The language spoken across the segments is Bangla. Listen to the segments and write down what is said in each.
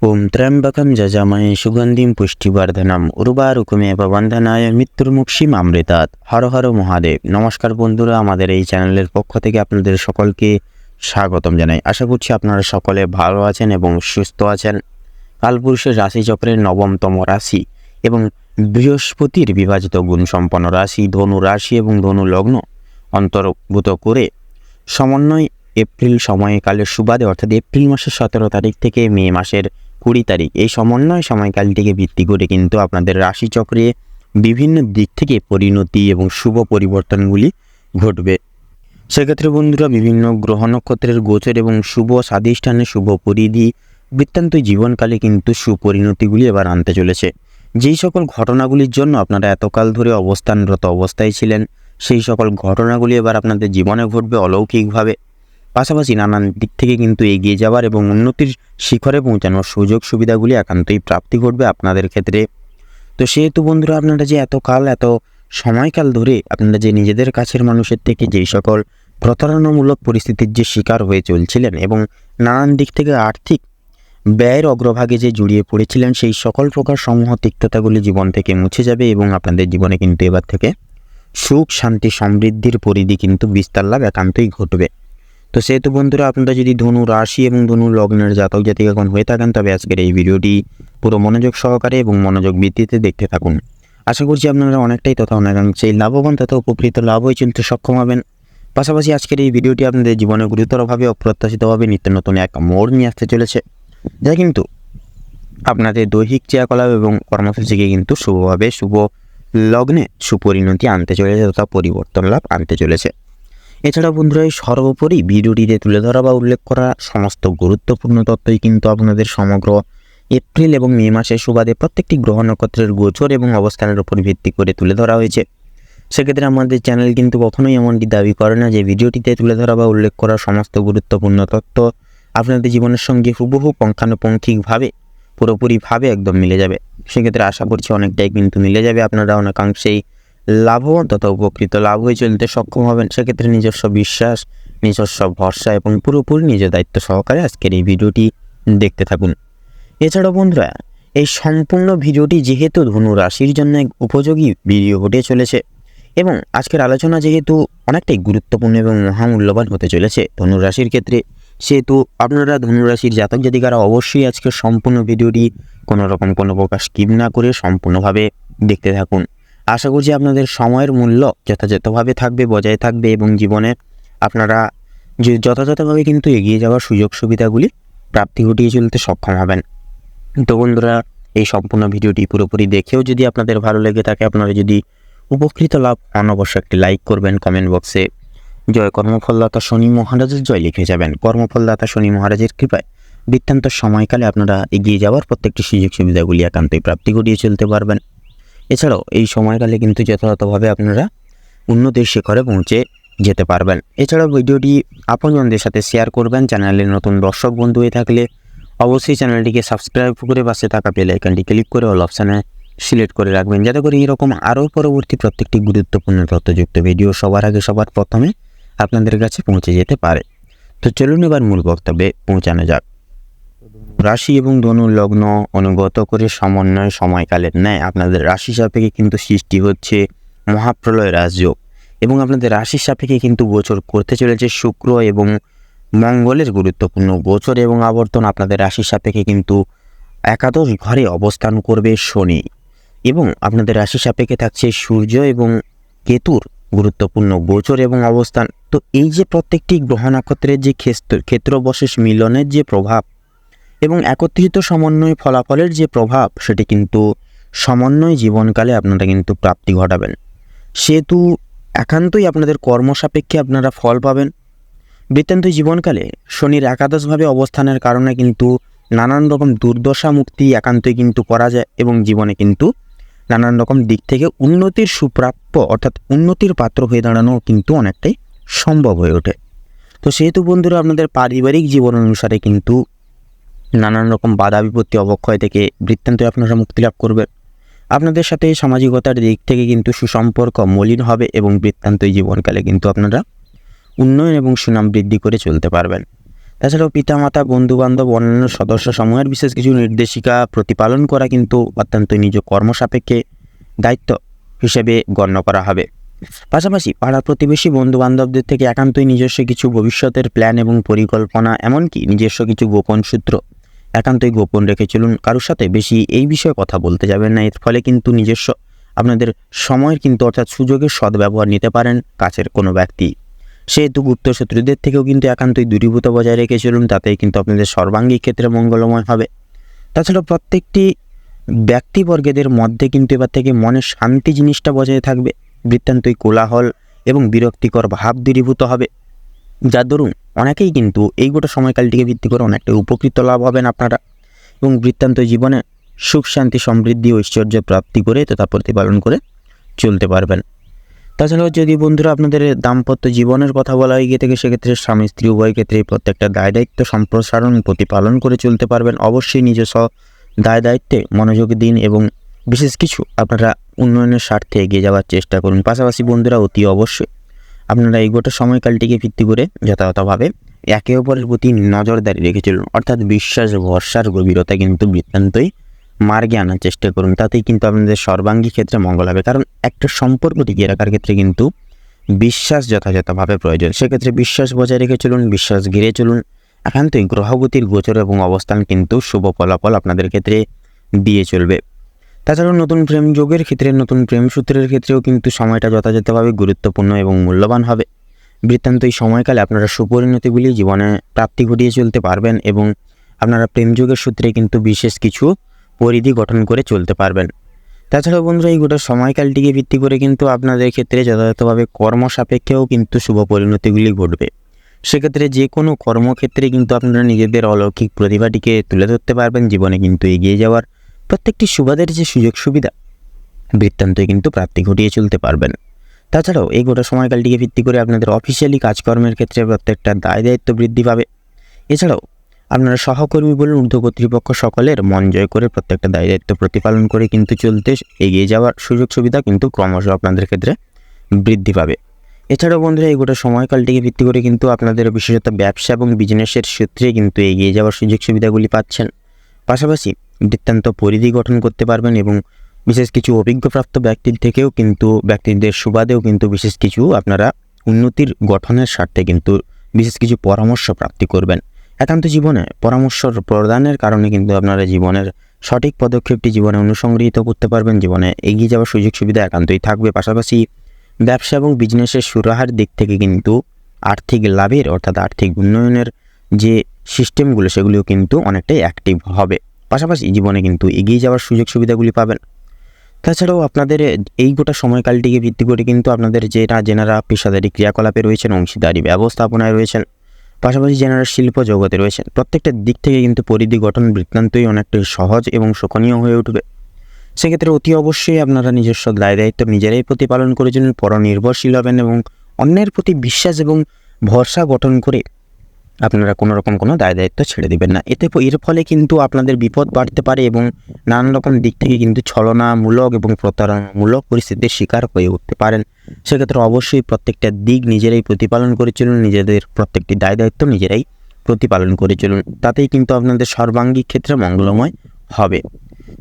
ওম ত্র্যম্বকম যজামহে সুগন্ধিম পুষ্টিবর্ধনম উর্বারুকমেব বন্ধনায় মৃত্যুর্মুক্ষীমামৃতাৎ। হর হর মহাদেব। নমস্কার বন্ধুরা, আমাদের এই চ্যানেলের পক্ষ থেকে আপনাদের সকলকে স্বাগতম জানাই। আশা করছি আপনারা সকলে ভালো আছেন এবং সুস্থ আছেন। কালপুরুষের রাশিচক্রের নবমতম রাশি এবং বৃহস্পতির বিভাজিত গুণসম্পন্ন রাশি ধনু রাশি এবং ধনু লগ্ন অন্তর্ভুত করে সমন্বয় এপ্রিল সময়কালের সুবাদে অর্থাৎ এপ্রিল মাসের 17 তারিখ থেকে মে মাসের 20 তারিখ এই সমন্বয় সময়কালটিকে ভিত্তি করে কিন্তু আপনাদের রাশিচক্রে বিভিন্ন দিক থেকে পরিণতি এবং শুভ পরিবর্তনগুলি ঘটবে। সেক্ষেত্রে বন্ধুরা, বিভিন্ন গ্রহ নক্ষত্রের গোচর এবং শুভ স্বাধিষ্ঠানে শুভ পরিধি বৃত্তান্ত জীবনকালে কিন্তু সুপরিণতিগুলি এবার আনতে চলেছে। যেই সকল ঘটনাগুলির জন্য আপনারা এতকাল ধরে অবস্থানরত অবস্থায় ছিলেন, সেই সকল ঘটনাগুলি এবার আপনাদের জীবনে ঘটবে অলৌকিকভাবে। পাশাপাশি নানান দিক থেকে কিন্তু এগিয়ে যাওয়ার এবং উন্নতির শিখরে পৌঁছানোর সুযোগ সুবিধাগুলি একান্তই প্রাপ্তি ঘটবে আপনাদের ক্ষেত্রে। তো সেহেতু বন্ধুরা, আপনারা যে এত সময়কাল ধরে আপনারা যে নিজেদের কাছের মানুষের থেকে যেই সকল প্রতারণামূলক পরিস্থিতির যে শিকার হয়ে চলছিলেন এবং নানান দিক থেকে আর্থিক ব্যয়ের অগ্রভাগে যে জড়িয়ে পড়েছিলেন, সেই সকল প্রকার সমূহ তিক্ততাগুলি জীবন থেকে মুছে যাবে এবং আপনাদের জীবনে কিন্তু এবার থেকে সুখ শান্তি সমৃদ্ধির পরিধি কিন্তু বিস্তার লাভ একান্তই ঘটবে। তো সেহেতু বন্ধুরা, আপনারা যদি ধনু রাশি এবং ধনু লগ্নের জাতক জাতিকা এখন হয়ে থাকেন, তবে আজকের এই ভিডিওটি পুরো মনোযোগ সহকারে এবং মনোযোগ ভিত্তিতে দেখতে থাকুন। আশা করছি আপনারা অনেকটাই তথা অনেকাংশেই লাভবান তথা উপকৃত লাভ হয়ে চলতে সক্ষম হবেন। পাশাপাশি আজকের এই ভিডিওটি আপনাদের জীবনে গুরুতরভাবে অপ্রত্যাশিতভাবে নিত্য নতুন এক মোড় নিয়ে আসতে চলেছে, যা কিন্তু আপনাদের দৈহিক ক্রিয়াকলাপ এবং কর্মসূচিকে কিন্তু শুভভাবে শুভ লগ্নে সুপরিণতি আনতে চলেছে তথা পরিবর্তন লাভ আনতে চলেছে। এছাড়া বন্ধুরা, এই সর্বোপরি ভিডিওটিতে তুলে ধরা বা উল্লেখ করা সমস্ত গুরুত্বপূর্ণ তথ্যই কিন্তু আপনাদের সমগ্র এপ্রিল এবং মে মাসের সুবাদে প্রত্যেকটি গ্রহ নক্ষত্রের গোচর এবং অবস্থানের উপর ভিত্তি করে তুলে ধরা হয়েছে। সেক্ষেত্রে আমাদের চ্যানেল কিন্তু কখনোই এমনটি দাবি করে না যে ভিডিওটিতে তুলে ধরা বা উল্লেখ করা সমস্ত গুরুত্বপূর্ণ তথ্য আপনাদের জীবনের সঙ্গে হুবহু পুঙ্খানুপুঙ্খিকভাবে পুরোপুরিভাবে একদম মিলে যাবে। সেক্ষেত্রে আশা করছি অনেকটাই কিন্তু মিলে যাবে, আপনারা অনেকাংশেই লাভবান তথা উপকৃত লাভ হয়ে চলতে সক্ষম হবেন। সেক্ষেত্রে নিজস্ব বিশ্বাস, নিজস্ব ভরসা এবং পুরোপুরি নিজের দায়িত্ব সহকারে আজকের এই ভিডিওটি দেখতে থাকুন। এছাড়াও বন্ধুরা, এই সম্পূর্ণ ভিডিওটি যেহেতু ধনু রাশির জন্য এক উপযোগী ভিডিও হতে চলেছে এবং আজকের আলোচনা যেহেতু অনেকটাই গুরুত্বপূর্ণ এবং মহামূল্যবান হতে চলেছে ধনু রাশির ক্ষেত্রে, সেহেতু আপনারা ধনু রাশির জাতক জাতিকারা অবশ্যই আজকের সম্পূর্ণ ভিডিওটি কোনো প্রকার স্কিপ না করে সম্পূর্ণভাবে দেখতে থাকুন। আশা করছি আপনাদের সময়ের মূল্য যথাযথভাবে থাকবে, বজায় থাকবে এবং জীবনে আপনারা যথাযথভাবে কিন্তু এগিয়ে যাওয়ার সুযোগ সুবিধাগুলি প্রাপ্তি ঘটিয়ে চলতে সক্ষম হবেন। তো বন্ধুরা, এই সম্পূর্ণ ভিডিওটি পুরোপুরি দেখেও যদি আপনাদের ভালো লেগে থাকে, আপনারা যদি উপকৃত লাভ হন, অবশ্যই একটি লাইক করবেন, কমেন্ট বক্সে জয় কর্মফলদাতা শনি মহারাজের জয় লিখে যাবেন। কর্মফলদাতা শনি মহারাজের কৃপায় বৃত্তান্ত সময়কালে আপনারা এগিয়ে যাওয়ার প্রত্যেকটি সুযোগ সুবিধাগুলি একান্তই প্রাপ্তি ঘটিয়ে চলতে পারবেন। এছাড়াও এই সময়কালে কিন্তু যথাযথভাবে আপনারা উন্নতির শিখরে পৌঁছে যেতে পারবেন। এছাড়াও ভিডিওটি আপনজনদের সাথে শেয়ার করবেন। চ্যানেলের নতুন দর্শক বন্ধু হয়ে থাকলে অবশ্যই চ্যানেলটিকে সাবস্ক্রাইব করে পাশে থাকা বেল আইকনটি ক্লিক করে অল অপশানে সিলেক্ট করে রাখবেন, যাতে করে এরকম আরও পরবর্তী প্রত্যেকটি গুরুত্বপূর্ণ তথ্যযুক্ত ভিডিও সবার আগে সবার প্রথমে আপনাদের কাছে পৌঁছে যেতে পারে। তো চলুন এবার মূল বক্তব্যে পৌঁছানো যাক। রাশি এবং ধনু লগ্ন অনুগত করে সমন্বয় সময়কালের ন্যায় আপনাদের রাশি সাপেক্ষে কিন্তু সৃষ্টি হচ্ছে মহাপ্রলয় রাজযোগ এবং আপনাদের রাশির সাপেক্ষে কিন্তু গোচর করতে চলেছে শুক্র এবং মঙ্গলের গুরুত্বপূর্ণ গোচর এবং আবর্তন। আপনাদের রাশির সাপেক্ষে কিন্তু একাদশ ঘরে অবস্থান করবে শনি এবং আপনাদের রাশির সাপেক্ষে থাকছে সূর্য এবং কেতুর গুরুত্বপূর্ণ গোচর এবং অবস্থান। তো এই যে প্রত্যেকটি গ্রহ নক্ষত্রের যে ক্ষেত্রবশেষ মিলনের যে প্রভাব এবং একত্রিত সমন্বয় ফলাফলের যে প্রভাব, সেটি কিন্তু সমন্বয় জীবনকালে আপনারা কিন্তু প্রাপ্তি ঘটাবেন। সেহেতু একান্তই আপনাদের কর্মসাপেক্ষে আপনারা ফল পাবেন। বৃত্তান্ত জীবনকালে শনির একাদশভাবে অবস্থানের কারণে কিন্তু নানান রকম দুর্দশা মুক্তি একান্তই কিন্তু করা যায় এবং জীবনে কিন্তু নানান রকম দিক থেকে উন্নতির সুপ্রাপ্য অর্থাৎ উন্নতির পাত্র হয়ে দাঁড়ানো কিন্তু অনেকটাই সম্ভব হয়ে ওঠে। তো সেহেতু বন্ধুরা, আপনাদের পারিবারিক জীবন অনুসারে কিন্তু নানান রকম বাধা বিপত্তি অবক্ষয় থেকে বৃত্তান্ত আপনারা মুক্তি লাভ করবেন। আপনাদের সাথে সামাজিকতার দিক থেকে কিন্তু সুসম্পর্ক মলিন হবে এবং বৃত্তান্ত জীবনকালে কিন্তু আপনারা উন্নয়ন এবং সুনাম বৃদ্ধি করে চলতে পারবেন। তাছাড়াও পিতামাতা, বন্ধুবান্ধব, অন্যান্য সদস্য সমূহের বিশেষ কিছু নির্দেশিকা প্রতিপালন করা কিন্তু অত্যন্ত নিজ কর্মসাপেক্ষে দায়িত্ব হিসেবে গণ্য করা হবে। পাশাপাশি পাড়া প্রতিবেশী, বন্ধুবান্ধবদের থেকে একান্তই নিজস্ব কিছু ভবিষ্যতের প্ল্যান এবং পরিকল্পনা, এমনকি নিজস্ব কিছু গোপন সূত্র একান্তই গোপন রেখে চলুন। কারোর সাথে বেশি এই বিষয়ে কথা বলতে যাবেন না। এর ফলে কিন্তু নিজস্ব আপনাদের সময়ের কিন্তু অর্থাৎ সুযোগের সদ্ব্যবহার নিতে পারেন কাছের কোনো ব্যক্তি। সেহেতু গুপ্ত শত্রুদের থেকেও কিন্তু একান্তই দূরীভূত বজায় রেখে চলুন, তাতেই কিন্তু আপনাদের সর্বাঙ্গীন ক্ষেত্রে মঙ্গলময় হবে। তাছাড়া প্রত্যেকটি ব্যক্তিবর্গেদের মধ্যে কিন্তু এবার থেকে মনের শান্তি জিনিসটা বজায় থাকবে। বৃত্তান্তই কোলাহল এবং বিরক্তিকর ভাব দূরীভূত হবে, যার দরুন অনেকেই কিন্তু এই গোটা সময়কালটিকে ভিত্তি করে অনেকটা উপকৃত লাভ হবেন আপনারা, এবং বৃত্তান্ত জীবনে সুখ, শান্তি, সমৃদ্ধি, ঐশ্বর্য প্রাপ্তি করে তথা প্রতিপালন করে চলতে পারবেন। তাছাড়াও যদি বন্ধুরা আপনাদের দাম্পত্য জীবনের কথা বলা হয়ে গিয়ে থাকে, সেক্ষেত্রে স্বামী স্ত্রী উভয় ক্ষেত্রে প্রত্যেকটা দায় দায়িত্ব সম্প্রসারণ প্রতিপালন করে চলতে পারবেন। অবশ্যই নিজস্ব দায় দায়িত্বে মনোযোগ দিন এবং বিশেষ কিছু আপনারা উন্নয়নের স্বার্থে এগিয়ে যাওয়ার চেষ্টা করুন। পাশাপাশি বন্ধুরা অতি অবশ্যই আপনারা এই গোটা সময়কালটিকে ভিত্তি করে যথাযথভাবে একে অপরের প্রতি নজরদারি রেখে চলুন, অর্থাৎ বিশ্বাস ভরসার গভীরতা কিন্তু বৃত্তান্তই মার্গে আনার চেষ্টা করুন। তাতেই কিন্তু আপনাদের সর্বাঙ্গী ক্ষেত্রে মঙ্গল হবে। কারণ একটা সম্পর্ক টিকিয়ে রাখার ক্ষেত্রে কিন্তু বিশ্বাস যথাযথভাবে প্রয়োজন। সেক্ষেত্রে বিশ্বাস বজায় রেখে চলুন, বিশ্বাস ঘিরে চলুন। একান্তই গ্রহগতির গোচর এবং অবস্থান কিন্তু শুভ ফলাফল আপনাদের ক্ষেত্রে দিয়ে চলবে। তাছাড়াও নতুন প্রেম যোগের ক্ষেত্রে, নতুন প্রেম সূত্রের ক্ষেত্রেও কিন্তু সময়টা যথাযথভাবে গুরুত্বপূর্ণ এবং মূল্যবান হবে। বৃত্তান্ত এই সময়কালে আপনারা সুপরিণতিগুলি জীবনে প্রাপ্তি ঘটিয়ে চলতে পারবেন এবং আপনারা প্রেম যোগের সূত্রে কিন্তু বিশেষ কিছু পরিধি গঠন করে চলতে পারবেন। তাছাড়াও বন্ধুরা এই গোটা সময়কালটিকে ভিত্তি করে কিন্তু আপনাদের ক্ষেত্রে যথাযথভাবে কর্মসাপেক্ষেও কিন্তু শুভ পরিণতিগুলি ঘটবে। সেক্ষেত্রে যে কোনো কর্মক্ষেত্রে কিন্তু আপনারা নিজেদের অলৌকিক প্রতিভাটিকে তুলে ধরতে পারবেন। জীবনে কিন্তু এগিয়ে যাওয়ার প্রত্যেকটি সুবাদের যে সুযোগ সুবিধা বৃত্তান্তই কিন্তু প্রাপ্তি ঘটিয়ে চলতে পারবেন। তাছাড়াও এই গোটা সময়কালটিকে ভিত্তি করে আপনাদের অফিসিয়ালি কাজকর্মের ক্ষেত্রে প্রত্যেকটা দায় দায়িত্ব বৃদ্ধি পাবে। এছাড়াও আপনারা সহকর্মী বলুন, ঊর্ধ্ব কর্তৃপক্ষ সকলের মন জয় করে প্রত্যেকটা দায় দায়িত্ব প্রতিপালন করে কিন্তু চলতে এগিয়ে যাওয়ার সুযোগ সুবিধা কিন্তু ক্রমশ আপনাদের ক্ষেত্রে বৃদ্ধি পাবে। এছাড়াও বন্ধুরা এই গোটা সময়কালটিকে ভিত্তি করে কিন্তু আপনাদের বিশেষত ব্যবসা এবং বিজনেসের সূত্রে কিন্তু এগিয়ে যাওয়ার সুযোগ সুবিধাগুলি পাচ্ছেন। পাশাপাশি বৃত্তান্ত পরিধি গঠন করতে পারবেন এবং বিশেষ কিছু অভিজ্ঞপ্রাপ্ত ব্যক্তির থেকেও কিন্তু ব্যক্তিদের সুবাদেও কিন্তু বিশেষ কিছু আপনারা উন্নতির গঠনের স্বার্থে কিন্তু বিশেষ কিছু পরামর্শ প্রাপ্তি করবেন। একান্ত জীবনে পরামর্শ প্রদানের কারণে কিন্তু আপনারা জীবনের সঠিক পদক্ষেপটি জীবনে অনুসংগৃহীত করতে পারবেন। জীবনে এগিয়ে যাওয়ার সুযোগ সুবিধা একান্তই থাকবে। পাশাপাশি ব্যবসা এবং বিজনেসের সুরাহার দিক থেকে কিন্তু আর্থিক লাভের অর্থাৎ আর্থিক উন্নয়নের যে সিস্টেমগুলো সেগুলিও কিন্তু অনেকটাই অ্যাক্টিভ হবে। পাশাপাশি জীবনে কিন্তু এগিয়ে যাওয়ার সুযোগ সুবিধাগুলি পাবেন। তাছাড়াও আপনাদের এই গোটা সময়কালটিকে ভিত্তি করে কিন্তু আপনাদের যেনারা পেশাদারি ক্রিয়াকলাপে রয়েছেন, অংশীদারি ব্যবস্থাপনায় রয়েছেন, পাশাপাশি যেনারা শিল্প জগতে রয়েছেন, প্রত্যেকটা দিক থেকে কিন্তু পরিধি গঠন বৃত্তান্তই অনেকটাই সহজ এবং শোভনীয় হয়ে উঠবে। সেক্ষেত্রে অতি অবশ্যই আপনারা নিজস্ব দায় দায়িত্ব নিজেরাই প্রতিপালন করে চলুন, পরনির্ভরশীল হবেন এবং অন্যের প্রতি বিশ্বাস এবং ভরসা গঠন করে আপনারা কোনো রকম কোনো দায় দায়িত্ব ছেড়ে দেবেন না। এর ফলে কিন্তু আপনাদের বিপদ বাড়তে পারে এবং নানান রকম দিক থেকে কিন্তু ছলনামূলক এবং প্রতারণামূলক পরিস্থিতির শিকার হয়ে উঠতে পারেন। সেক্ষেত্রে অবশ্যই প্রত্যেকটা দিক নিজেরাই প্রতিপালন করে চলুন, নিজেদের প্রত্যেকটি দায় দায়িত্ব নিজেরাই প্রতিপালন করে চলুন। তাতেই কিন্তু আপনাদের সর্বাঙ্গীন ক্ষেত্রে মঙ্গলময় হবে।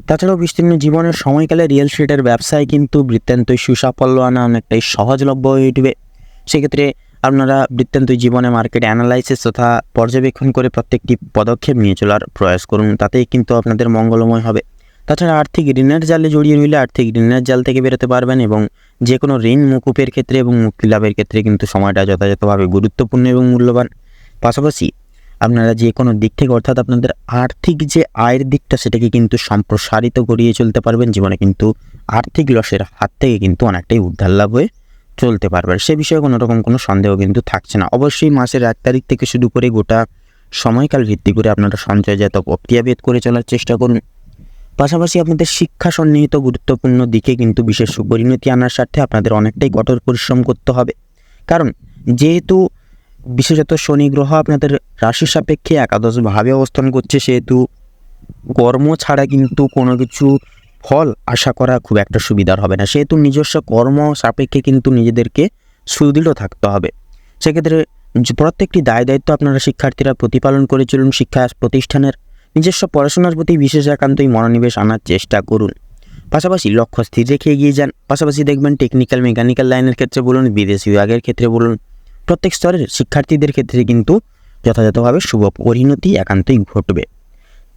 তাছাড়াও বিস্তীর্ণ জীবনের সময়কালে রিয়েল এস্টেটের ব্যবসায় কিন্তু বৃত্তান্তই সুসাফল্য আনা অনেকটাই সহজলভ্য হয়ে উঠবে। সেক্ষেত্রে আপনারা বৃত্তান্তই জীবনে মার্কেট অ্যানালাইসিস তথা পর্যবেক্ষণ করে প্রত্যেকটি পদক্ষেপ নিয়ে চলার প্রয়াস করুন, তাতেই কিন্তু আপনাদের মঙ্গলময় হবে। তাছাড়া আর্থিক ঋণের জালে জড়িয়ে রইলে আর্থিক ঋণের জাল থেকে বেরোতে পারবেন এবং যে কোনো ঋণ মুকুপের ক্ষেত্রে এবং মুক্তি লাভের ক্ষেত্রে কিন্তু সময়টা যথাযথভাবে গুরুত্বপূর্ণ এবং মূল্যবান। পাশাপাশি আপনারা যে কোনো দিক থেকে অর্থাৎ আপনাদের আর্থিক যে আয়ের দিকটা সেটাকে কিন্তু সম্প্রসারিত করিয়ে চলতে পারবেন। জীবনে কিন্তু আর্থিক লসের হাত থেকে কিন্তু অনেকটাই উদ্ধার লাভ হয়ে চলতে পারবেন। সে বিষয়ে কোনো রকম কোনো সন্দেহ কিন্তু থাকছে না। অবশ্যই মাসের 1 তারিখ থেকে শুরু করে গোটা সময়কাল ভিত্তি করে আপনারা সঞ্চয়জাত প্রক্রিয়াভেদ করে চলার চেষ্টা করুন। পাশাপাশি আপনাদের শিক্ষা সন্নিহিত গুরুত্বপূর্ণ দিকে কিন্তু বিশেষ সুপরিণতি আনার স্বার্থে আপনাদের অনেকটাই কঠোর পরিশ্রম করতে হবে। কারণ যেহেতু বিশেষত শনি গ্রহ আপনাদের রাশি সাপেক্ষে একাদশভাবে অবস্থান করছে, সেহেতু কর্ম ছাড়া কিন্তু কোনো কিছু ফল আশা করা খুব একটা সুবিধার হবে না। সেহেতু নিজস্ব কর্ম সাপেক্ষে কিন্তু নিজেদেরকে সুদৃঢ় থাকতে হবে। সেক্ষেত্রে প্রত্যেকটি দায়িত্ব আপনারা শিক্ষার্থীরা প্রতিপালন করে চলুন। শিক্ষা প্রতিষ্ঠানের নিজস্ব পড়াশোনার প্রতি বিশেষ একান্তই মনোনিবেশ আনার চেষ্টা করুন। পাশাপাশি লক্ষ্য স্থির রেখে এগিয়ে যান। পাশাপাশি দেখবেন টেকনিক্যাল মেকানিক্যাল লাইনের ক্ষেত্রে বলুন, বিদেশি বিভাগের ক্ষেত্রে বলুন, প্রত্যেক স্তরের শিক্ষার্থীদের ক্ষেত্রে কিন্তু যথাযথভাবে শুভ পরিণতি একান্তই ঘটবে।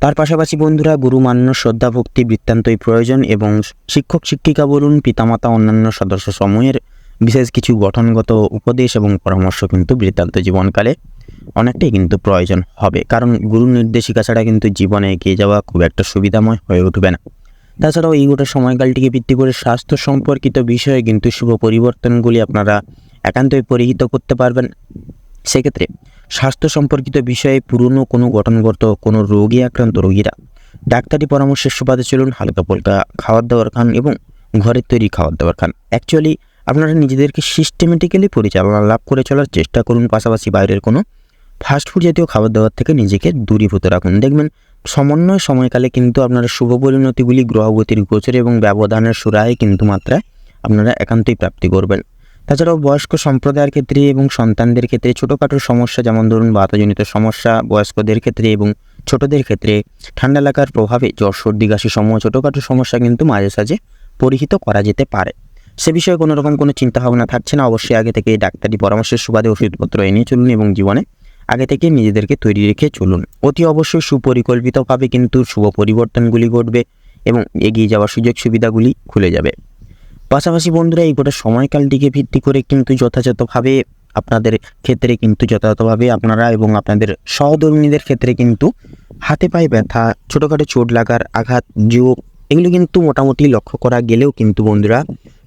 তার পাশাপাশি বন্ধুরা, গুরুমান্য শ্রদ্ধা ভক্তি বৃত্তান্তই প্রয়োজন এবং শিক্ষক শিক্ষিকা বলুন, পিতামাতা অন্যান্য সদস্য সমূহের বিশেষ কিছু গঠনগত উপদেশ এবং পরামর্শ কিন্তু বৃত্তান্ত জীবনকালে অনেকটাই কিন্তু প্রয়োজন হবে, কারণ গুরু নির্দেশিকা ছাড়া কিন্তু জীবনে এগিয়ে যাওয়া খুব একটা সুবিধাময় হয়ে উঠবে না। তাছাড়াও এই গোটা সময়কালটিকে ভিত্তি করে স্বাস্থ্য সম্পর্কিত বিষয়ে কিন্তু শুভ পরিবর্তনগুলি আপনারা একান্তই পরিহিত করতে পারবেন। সেক্ষেত্রে স্বাস্থ্য সম্পর্কিত বিষয়ে পুরনো কোনো গঠনগত কোনো রোগে আক্রান্ত রোগীরা ডাক্তারি পরামর্শের সুবাদে চলুন, হালকা পাল্টা খাবার দাবার খান এবং ঘরের তৈরি খাবার দাবার খান। অ্যাকচুয়ালি আপনারা নিজেদেরকে সিস্টেমেটিক্যালি পরিচালনা লাভ করে চলার চেষ্টা করুন। পাশাপাশি বাইরের কোনো ফাস্টফুড জাতীয় খাবার দাবার থেকে নিজেকে দূরীভূত রাখুন। দেখবেন সমন্বয় সময়কালে কিন্তু আপনারা শুভ পরিণতিগুলি গ্রহগতির গোচরে এবং ব্যবধানের সুরায় কিন্তু মাত্রায় আপনারা একান্তই প্রাপ্তি করবেন। তাছাড়াও বয়স্ক সম্প্রদায়ের ক্ষেত্রে এবং সন্তানদের ক্ষেত্রে ছোটোখাটো সমস্যা, যেমন ধরুন বাতজনিত সমস্যা বয়স্কদের ক্ষেত্রে এবং ছোটদের ক্ষেত্রে ঠান্ডা লাগার প্রভাবে জ্বর সর্দি কাশি সমূহ ছোটোখাটো সমস্যা কিন্তু মাঝে সাঝে পরিহিত করা যেতে পারে। সে বিষয়ে কোনো রকম কোনো চিন্তাভাবনা থাকছে না। অবশ্যই আগে থেকে ডাক্তারি পরামর্শের সুবাদে ওষুধপত্র এনে চলুন এবং জীবনে আগে থেকে নিজেদেরকে তৈরি রেখে চলুন। অতি অবশ্যই সুপরিকল্পিতভাবে কিন্তু শুভ পরিবর্তনগুলি ঘটবে এবং এগিয়ে যাওয়ার সুযোগ সুবিধাগুলি খুলে যাবে। পাশাপাশি বন্ধুরা, এই গোটা সময়কালটিকে ভিত্তি করে কিন্তু যথাযথভাবে আপনাদের ক্ষেত্রে কিন্তু যথাযথভাবে আপনারা এবং আপনাদের সহধর্মিণীদের ক্ষেত্রে কিন্তু হাতে পায়ে ব্যথা, ছোটোখাটো চোট লাগার আঘাত, যোগ এগুলো কিন্তু মোটামুটি লক্ষ্য করা গেলেও কিন্তু বন্ধুরা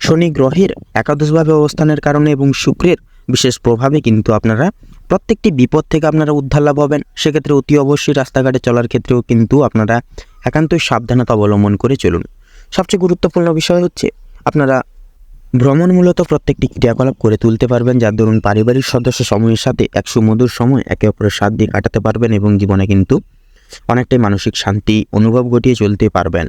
শনি গ্রহের একাদশভাবে অবস্থানের কারণে এবং শুক্রের বিশেষ প্রভাবে কিন্তু আপনারা প্রত্যেকটি বিপদ থেকে আপনারা উদ্ধার লাভ হবেন। সেক্ষেত্রে অতি অবশ্যই রাস্তাঘাটে চলার ক্ষেত্রেও কিন্তু আপনারা একান্তই সাবধানতা অবলম্বন করে চলুন। সবচেয়ে গুরুত্বপূর্ণ বিষয় হচ্ছে আপনারা ভ্রমণ মূলত প্রত্যেকটি ক্রিয়াকলাপ করে তুলতে পারবেন, যার দরুন পারিবারিক সদস্য সমূহের সাথে এক সুমধুর সময় একে অপরের সাথ দিয়ে কাটাতে পারবেন এবং জীবনে কিন্তু অনেকটাই মানসিক শান্তি অনুভব ঘটিয়ে চলতে পারবেন।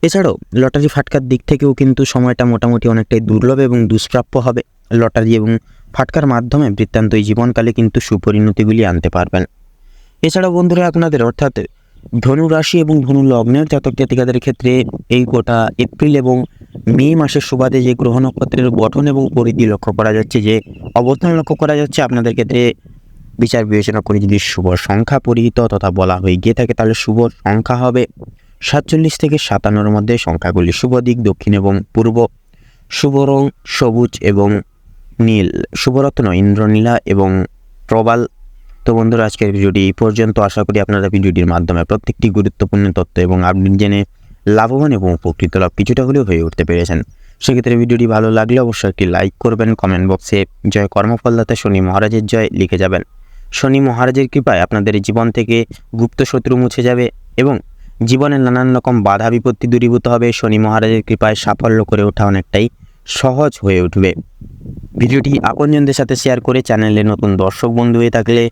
এছাড়াও লটারি ফাটকার দিক থেকেও কিন্তু সময়টা মোটামুটি অনেকটাই দুর্লভ এবং দুষ্প্রাপ্য হবে। লটারি এবং ফাটকার মাধ্যমে বৃত্তান্তই জীবনকালে কিন্তু সুপরিণতিগুলি আনতে পারবেন। এছাড়াও বন্ধুরা, আপনাদের অর্থাৎ ধনু রাশি এবং ধনু লগ্নের জাতক জাতিকাদের ক্ষেত্রে এই গোটা এপ্রিল এবং মে মাসের সুবাদে যে গ্রহ নক্ষত্রের গঠন এবং পরিধি লক্ষ্য করা যাচ্ছে, যে অবস্থান লক্ষ্য করা যাচ্ছে, আপনাদের ক্ষেত্রে বিচার বিবেচনা করে যদি শুভ সংখ্যা পরিহিত তথা বলা হয়ে গিয়ে থাকে, তাহলে শুভ সংখ্যা হবে 47 থেকে 57-র মধ্যে সংখ্যাগুলি। শুভ দিক দক্ষিণ এবং পূর্ব, শুভ রং সবুজ এবং নীল, শুভরত্ন ইন্দ্রনীলা এবং প্রবাল। তো বন্ধুরা, আজকের ভিডিওটি এই পর্যন্ত। আশা করি আপনারা ভিডিওটির মাধ্যমে প্রত্যেকটি গুরুত্বপূর্ণ তথ্য এবং আপডেট জেনে লাভবান এবং উপকৃত লাভ কিছুটা হলেও হয়ে উঠতে পেরেছেন। সেক্ষেত্রে ভিডিওটি ভালো লাগলে অবশ্যই একটি লাইক করবেন, কমেন্ট বক্সে জয় কর্মফলদাতা শনি মহারাজের জয় লিখে যাবেন। শনি মহারাজের কৃপায় আপনাদের জীবন থেকে গুপ্ত শত্রু মুছে যাবে এবং জীবনের নানান রকম বাধা বিপত্তি দূরীভূত হবে। শনি মহারাজের কৃপায় সাফল্য করে ওঠা অনেকটাই সহজ হয়ে উঠবে। ভিডিওটি আপনজনদের সাথে শেয়ার করে চ্যানেলে নতুন দর্শক বন্ধু হয়ে থাকলে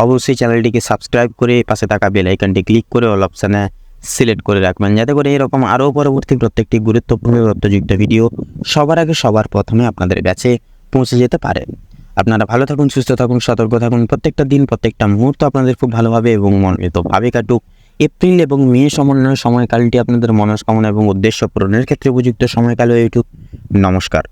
অবশ্যই চ্যানেলটিকে সাবস্ক্রাইব করে পাশে থাকা বেল আইকনটি ক্লিক করে অল অপশানে সিলেক্ট করে রাখবেন, যাতে করে এরকম আরও পরবর্তী প্রত্যেকটি গুরুত্বপূর্ণ তথ্যযুক্ত ভিডিও সবার আগে সবার প্রথমে আপনাদের কাছে পৌঁছে যেতে পারে। আপনারা ভালো থাকুন, সুস্থ থাকুন, সতর্ক থাকুন। প্রত্যেকটা দিন প্রত্যেকটা মুহূর্ত আপনাদের খুব ভালোভাবে এবং মনোনীতভাবে কাটুক। এপ্রিল এবং মে সমন্বয় সময়কালটি আপনাদের মনস্কামনা এবং উদ্দেশ্য পূরণের ক্ষেত্রে উপযুক্ত সময়কাল হয়ে উঠুক। নমস্কার।